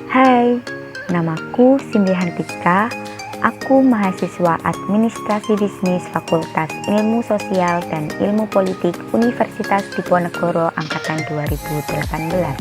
Hai, namaku Cindy Hantika. Aku mahasiswa Administrasi Bisnis Fakultas Ilmu Sosial dan Ilmu Politik Universitas Diponegoro Angkatan 2018.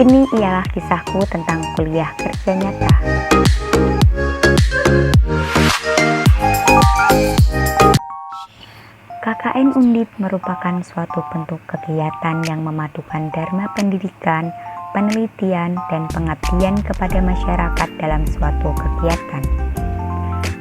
Ini ialah kisahku tentang kuliah kerja nyata. KKN Undip merupakan suatu bentuk kegiatan yang memadukan dharma pendidikan, penelitian, dan pengabdian kepada masyarakat dalam suatu kegiatan.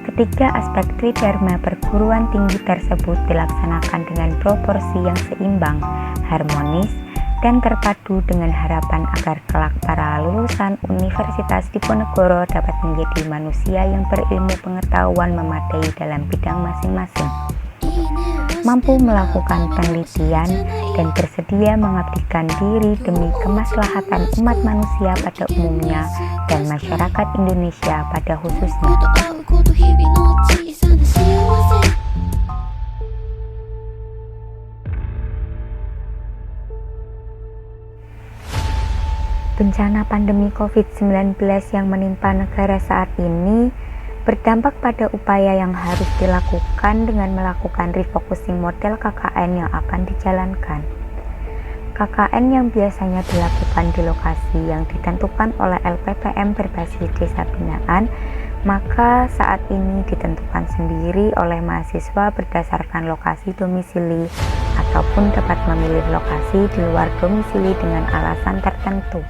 Ketiga aspek tridharma perguruan tinggi tersebut dilaksanakan dengan proporsi yang seimbang, harmonis, dan terpadu dengan harapan agar kelak para lulusan Universitas Diponegoro dapat menjadi manusia yang berilmu pengetahuan memadai dalam bidang masing-masing, mampu melakukan penelitian, dan bersedia mengabdikan diri demi kemaslahatan umat manusia pada umumnya dan masyarakat Indonesia pada khususnya. Bencana pandemi COVID-19 yang menimpa negara saat ini berdampak pada upaya yang harus dilakukan dengan melakukan refocusing model KKN yang akan dijalankan. KKN yang biasanya dilakukan di lokasi yang ditentukan oleh LPPM berbasis desa binaan, maka saat ini ditentukan sendiri oleh mahasiswa berdasarkan lokasi domisili ataupun dapat memilih lokasi di luar domisili dengan alasan tertentu.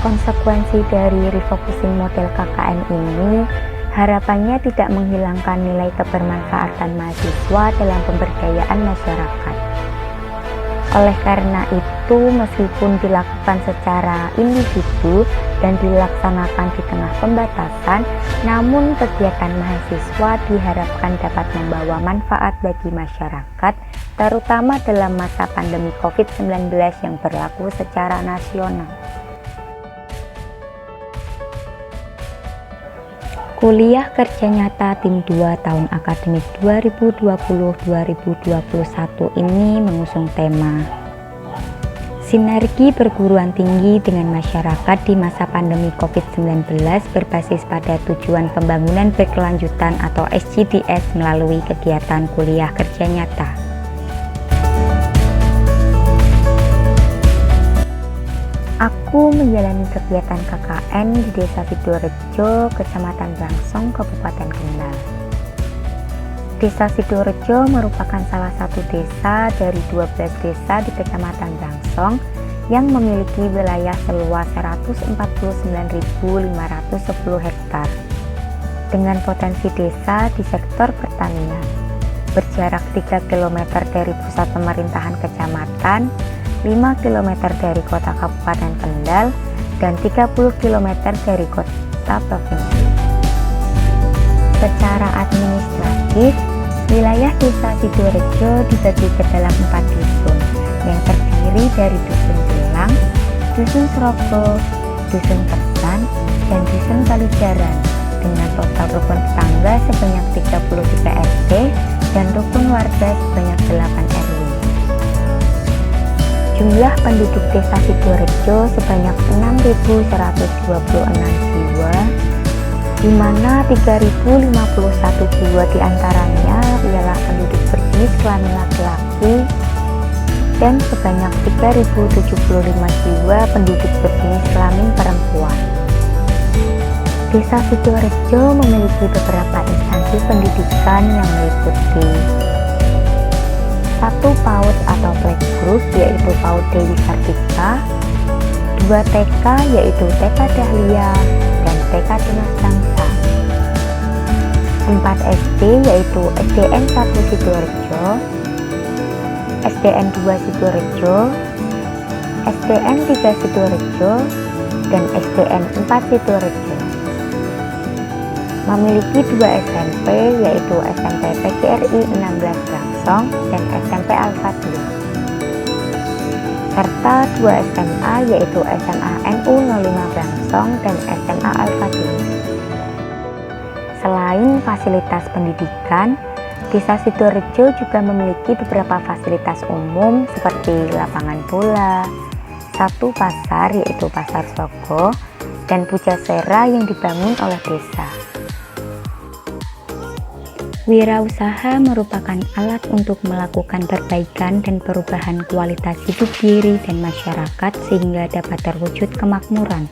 Konsekuensi dari refocusing model KKN ini harapannya tidak menghilangkan nilai kebermanfaatan mahasiswa dalam pemberdayaan masyarakat. Oleh karena itu, meskipun dilakukan secara individu dan dilaksanakan di tengah pembatasan, namun kegiatan mahasiswa diharapkan dapat membawa manfaat bagi masyarakat, terutama dalam masa pandemi COVID-19 yang berlaku secara nasional. Kuliah Kerja Nyata Tim 2 tahun akademik 2020-2021 ini mengusung tema Sinergi Perguruan Tinggi dengan Masyarakat di Masa Pandemi COVID-19 berbasis pada tujuan pembangunan berkelanjutan atau SGDS melalui kegiatan Kuliah Kerja Nyata. Aku menjalani kegiatan KKN di Desa Sidorejo, Kecamatan Brangsong, Kabupaten Kendal. Desa Sidorejo merupakan salah satu desa dari 12 desa di Kecamatan Brangsong yang memiliki wilayah seluas 149.510 hektar. Dengan potensi desa di sektor pertanian, berjarak 3 km dari pusat pemerintahan kecamatan, 5 km dari kota Kabupaten Kendal, dan 30 km dari kota provinsi. Secara administratif, wilayah Desa Sidorejo dibagi ke dalam 4 dusun yang terdiri dari Dusun Gelang, Dusun Serogo, Dusun Kersan, dan Dusun Kalijaran dengan total rukun tetangga sebanyak 33 RT dan rukun warga sebanyak 8 RW. Jumlah penduduk Desa Sidorejo sebanyak 6.126 jiwa, di mana 3.051 jiwa diantaranya ialah penduduk berjenis kelamin laki-laki dan sebanyak 3.075 jiwa penduduk berjenis kelamin perempuan. Desa Sidorejo memiliki beberapa instansi pendidikan yang meliputi 1 PAUD atau playgroup yaitu PAUD Dewi Sartika, 2 TK yaitu TK Dahlia dan TK Dimas Bangsa, 4 SD yaitu SDN 1 Sidorejo, SDN 2 Sidorejo, SDN 3 Sidorejo, dan SDN 4 Sidorejo. Memiliki 2 SMP yaitu SMP PGRI 16 Brangsong dan SMP Al-Fadli, serta 2 SMA yaitu SMA NU 05 Brangsong dan SMA Al-Fadli. Selain fasilitas pendidikan, Desa Sidorejo juga memiliki beberapa fasilitas umum seperti lapangan bola, satu pasar yaitu Pasar Sogo, dan Pujasera yang dibangun oleh desa. Wirausaha merupakan alat untuk melakukan perbaikan dan perubahan kualitas hidup diri dan masyarakat sehingga dapat terwujud kemakmuran.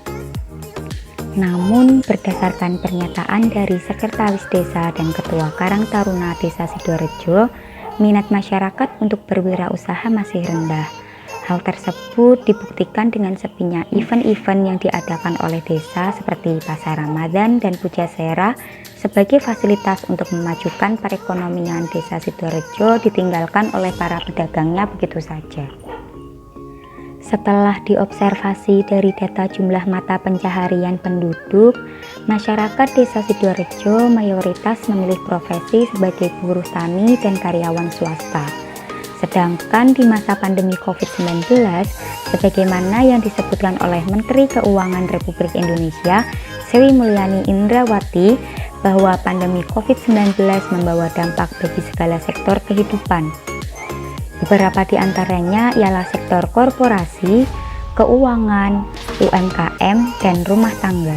Namun, berdasarkan pernyataan dari Sekretaris Desa dan Ketua Karang Taruna Desa Sidorejo, minat masyarakat untuk berwirausaha masih rendah. Hal tersebut dibuktikan dengan sepinya event-event yang diadakan oleh desa seperti Pasar Ramadan dan Pujasera sebagai fasilitas untuk memajukan perekonomian Desa Sidorejo ditinggalkan oleh para pedagangnya begitu saja. Setelah diobservasi dari data jumlah mata pencaharian penduduk, masyarakat Desa Sidorejo mayoritas memilih profesi sebagai buruh tani dan karyawan swasta. Sedangkan di masa pandemi COVID-19, sebagaimana yang disebutkan oleh Menteri Keuangan Republik Indonesia, Sri Mulyani Indrawati, bahwa pandemi COVID-19 membawa dampak bagi segala sektor kehidupan. Beberapa di antaranya ialah sektor korporasi, keuangan, UMKM, dan rumah tangga.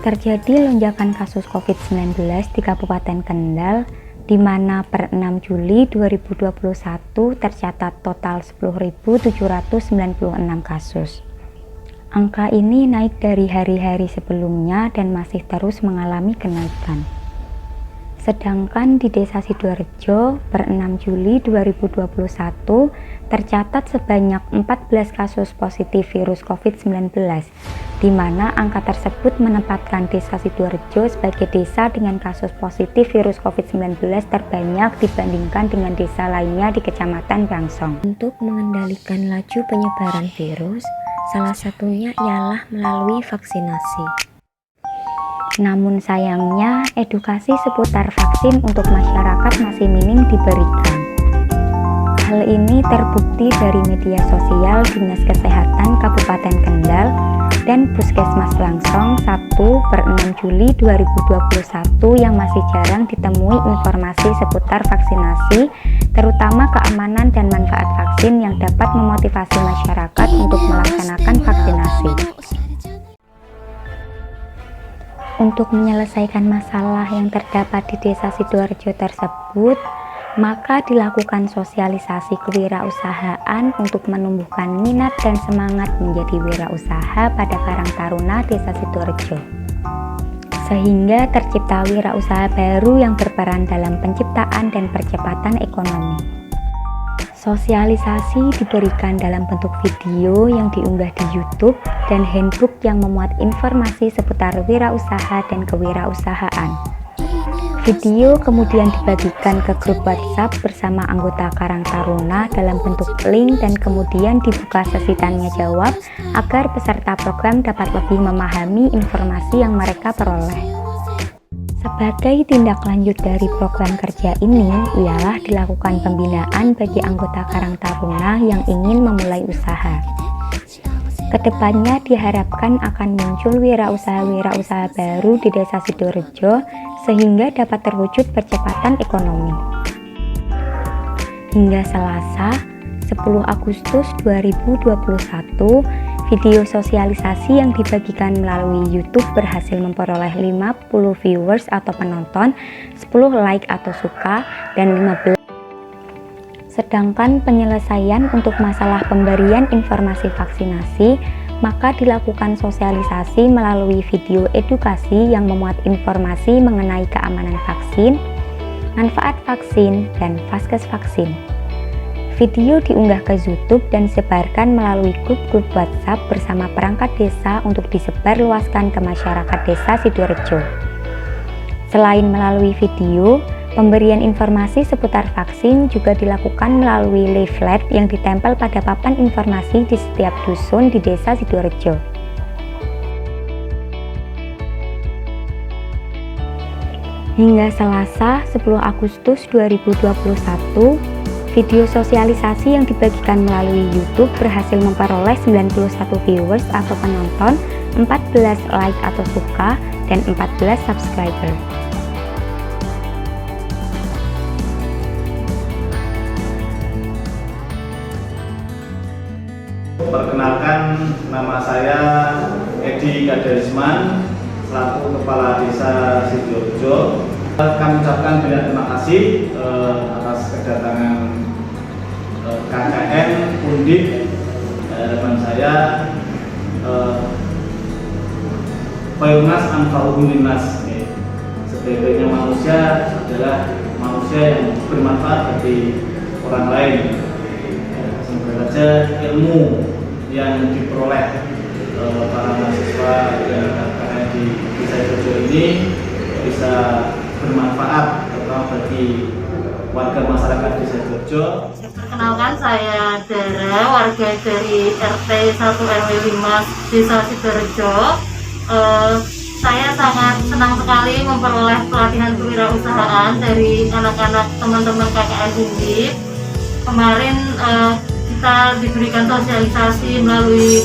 Terjadi lonjakan kasus COVID-19 di Kabupaten Kendal, di mana per 6 Juli 2021 tercatat total 10.796 kasus. Angka ini naik dari hari-hari sebelumnya dan masih terus mengalami kenaikan. Sedangkan di Desa Sidorejo per 6 Juli 2021 tercatat sebanyak 14 kasus positif virus COVID-19, di mana angka tersebut menempatkan Desa Sidorejo sebagai desa dengan kasus positif virus COVID-19 terbanyak dibandingkan dengan desa lainnya di Kecamatan Bangsong. Untuk mengendalikan laju penyebaran virus, salah satunya ialah melalui vaksinasi. Namun sayangnya, edukasi seputar vaksin untuk masyarakat masih minim diberikan. Hal ini terbukti dari media sosial Dinas Kesehatan Kabupaten Kendal dan Puskesmas Bangsong 1 per 6 Juli 2021 yang masih jarang ditemui informasi seputar vaksinasi, terutama keamanan dan manfaat vaksin yang dapat memotivasi masyarakat untuk melaksanakan vaksinasi. Untuk menyelesaikan masalah yang terdapat di Desa Sidorejo tersebut, maka dilakukan sosialisasi kewirausahaan untuk menumbuhkan minat dan semangat menjadi wirausaha pada Karang Taruna Desa Sidorejo. Sehingga tercipta wirausaha baru yang berperan dalam penciptaan dan percepatan ekonomi. Sosialisasi diberikan dalam bentuk video yang diunggah di YouTube dan handbook yang memuat informasi seputar wirausaha dan kewirausahaan. Video kemudian dibagikan ke grup WhatsApp bersama anggota Karang Taruna dalam bentuk link dan kemudian dibuka sesi tanya jawab agar peserta program dapat lebih memahami informasi yang mereka peroleh. Sebagai tindak lanjut dari program kerja ini ialah dilakukan pembinaan bagi anggota Karang Taruna yang ingin memulai usaha. Kedepannya diharapkan akan muncul wirausaha-wirausaha baru di Desa Sidorejo sehingga dapat terwujud percepatan ekonomi. Hingga Selasa, 10 Agustus 2021, video sosialisasi yang dibagikan melalui YouTube berhasil memperoleh 50 viewers atau penonton, 10 like atau suka, dan 15. Sedangkan penyelesaian untuk masalah pemberian informasi vaksinasi, maka dilakukan sosialisasi melalui video edukasi yang memuat informasi mengenai keamanan vaksin, manfaat vaksin, dan vaskes vaksin. Video diunggah ke YouTube dan disebarkan melalui grup-grup WhatsApp bersama perangkat desa untuk disebarluaskan ke masyarakat Desa Sidorejo. Selain melalui video, pemberian informasi seputar vaksin juga dilakukan melalui leaflet yang ditempel pada papan informasi di setiap dusun di Desa Sidorejo. Hingga Selasa, 10 Agustus 2021, video sosialisasi yang dibagikan melalui YouTube berhasil memperoleh 91 viewers atau penonton, 14 like atau suka, dan 14 subscriber. Nama saya Edi Kadarisman, selaku Kepala Desa Sidoarjo. Kami ucapkan banyak terima kasih atas kedatangan KKN Undip. Harapan saya Payunas Anfa'uhum Linnas. Sebaik-baiknya manusia adalah manusia yang bermanfaat bagi orang lain. Semoga saja ilmu yang diperoleh para mahasiswa dan kakak di Desa Sidoarjo ini bisa bermanfaat terutama bagi warga masyarakat Desa Sidoarjo. Perkenalkan, saya Dara, warga dari RT 1 RW 5 Desa Sidoarjo. Saya sangat senang sekali memperoleh pelatihan kewirausahaan dari anak-anak teman-teman KKN Undip. Kemarin kita diberikan sosialisasi melalui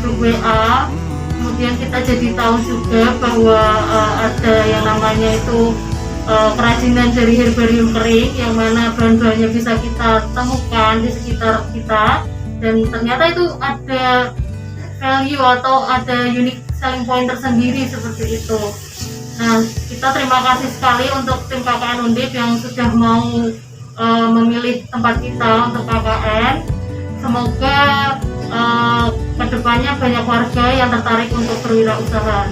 grup WA, kemudian kita jadi tahu juga bahwa ada yang namanya itu kerajinan dari herbarium kering, yang mana bahan-bahannya bisa kita temukan di sekitar kita, dan ternyata itu ada value atau ada unique selling point tersendiri seperti itu. Nah, kita terima kasih sekali untuk tim KKN Undip yang sudah mau memilih tempat kita untuk KKN. Semoga kedepannya banyak warga yang tertarik untuk berwirausaha.